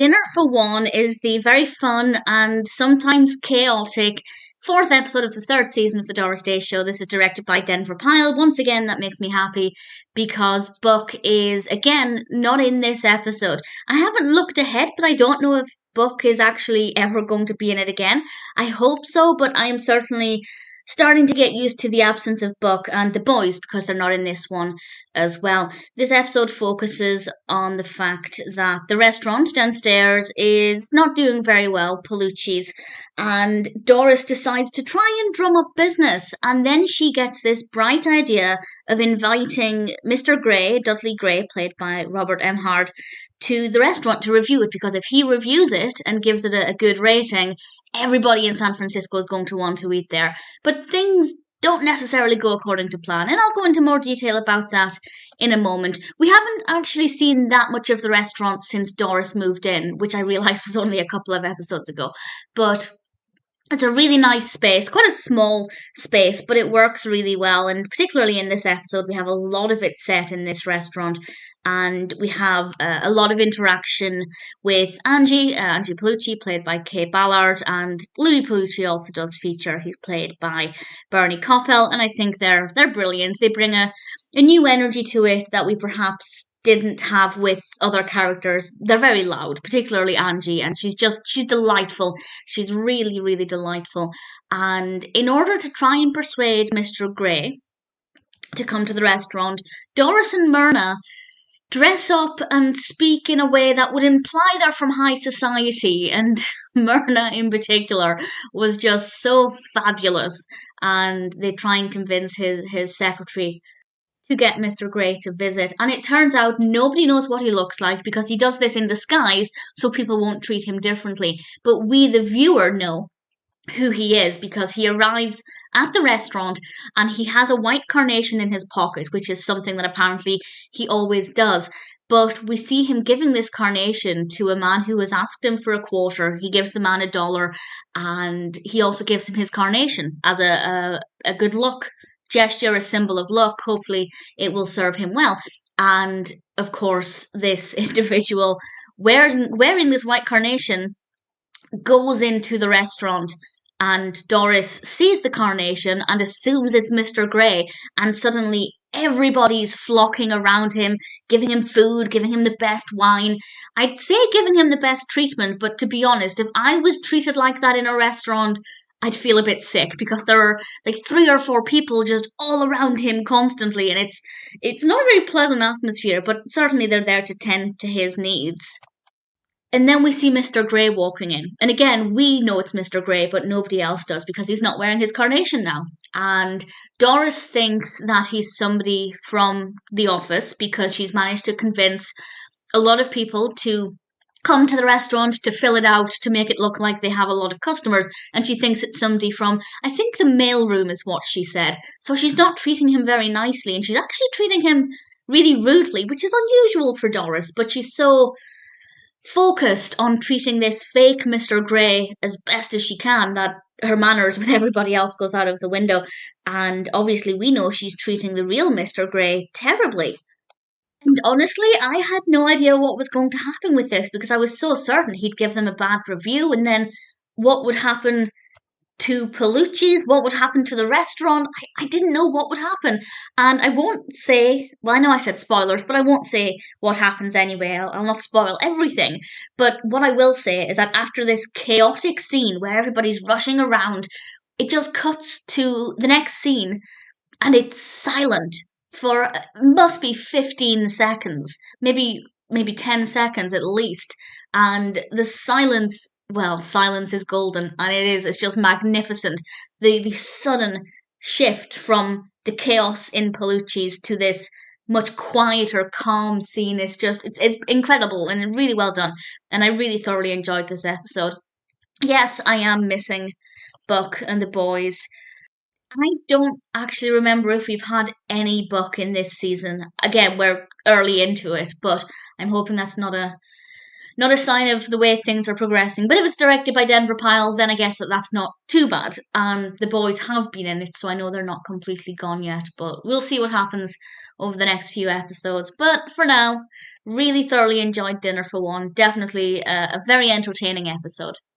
Dinner for One is the very fun and sometimes chaotic fourth episode of the third season of the Doris Day Show. This is directed by Denver Pyle. Once again, that makes me happy because Buck is, again, not in this episode. I haven't looked ahead, but I don't know if Buck is actually ever going to be in it again. I hope so, but I am certainly starting to get used to the absence of Buck and the boys because they're not in this one as well. This episode focuses on the fact that the restaurant downstairs is not doing very well, Pallucci's, and Doris decides to try and drum up business, and then she gets this bright idea of inviting Mr. Gray, Dudley Gray, played by Robert Emhardt, to the restaurant to review it, because if he reviews it and gives it a good rating, everybody in San Francisco is going to want to eat there. But things don't necessarily go according to plan, and I'll go into more detail about that in a moment. We haven't actually seen that much of the restaurant since Doris moved in, which I realised was only a couple of episodes ago. But it's a really nice space, quite a small space, but it works really well. And particularly in this episode, we have a lot of it set in this restaurant. And we have a lot of interaction with Angie Pallucci, played by Kaye Ballard, and Louie Pallucci also does feature. He's played by Bernie Kopell, and I think they're brilliant. They bring a new energy to it that we perhaps didn't have with other characters. They're very loud, particularly Angie, and she's delightful. She's really, really delightful. And in order to try and persuade Mr. Gray to come to the restaurant, Doris and Myrna dress up and speak in a way that would imply they're from high society, and Myrna in particular was just so fabulous, and they try and convince his secretary to get Mr. Gray to visit, and it turns out nobody knows what he looks like because he does this in disguise so people won't treat him differently, but we the viewer know who he is because he arrives at the restaurant and he has a white carnation in his pocket, which is something that apparently he always does. But we see him giving this carnation to a man who has asked him for a quarter. He gives the man $1, and he also gives him his carnation as a good luck gesture, a symbol of luck. Hopefully it will serve him well. And of course, this individual wearing this white carnation goes into the restaurant, and Doris sees the carnation and assumes it's Mr. Gray, and suddenly everybody's flocking around him, giving him food, giving him the best wine. I'd say giving him the best treatment, but to be honest, if I was treated like that in a restaurant, I'd feel a bit sick because there are like 3 or 4 people just all around him constantly, and it's not a very pleasant atmosphere, but certainly they're there to tend to his needs. And then we see Mr. Gray walking in. And again, we know it's Mr. Gray, but nobody else does because he's not wearing his carnation now. And Doris thinks that he's somebody from the office because she's managed to convince a lot of people to come to the restaurant, to fill it out, to make it look like they have a lot of customers. And she thinks it's somebody from, I think, the mailroom is what she said. So she's not treating him very nicely, and she's actually treating him really rudely, which is unusual for Doris, but she's so focused on treating this fake Mr. Gray as best as she can that her manners with everybody else goes out of the window. And obviously we know she's treating the real Mr. Gray terribly. And honestly, I had no idea what was going to happen with this because I was so certain he'd give them a bad review, and then what would happen to Pallucci's, what would happen to the restaurant. I didn't know what would happen. And I won't say, well, I know I said spoilers, but I won't say what happens anyway. I'll not spoil everything. But what I will say is that after this chaotic scene where everybody's rushing around, it just cuts to the next scene and it's silent for must be 15 seconds, maybe 10 seconds at least. And the silence, well, silence is golden, and it's just magnificent. The sudden shift from the chaos in Pallucci's to this much quieter, calm scene is just, it's incredible and really well done. And I really thoroughly enjoyed this episode. Yes, I am missing Buck and the boys. I don't actually remember if we've had any Buck in this season. Again, we're early into it, but I'm hoping that's not a not a sign of the way things are progressing. But if it's directed by Denver Pyle, then I guess that's not too bad. And the boys have been in it, so I know they're not completely gone yet. But we'll see what happens over the next few episodes. But for now, really thoroughly enjoyed Dinner for One. Definitely a very entertaining episode.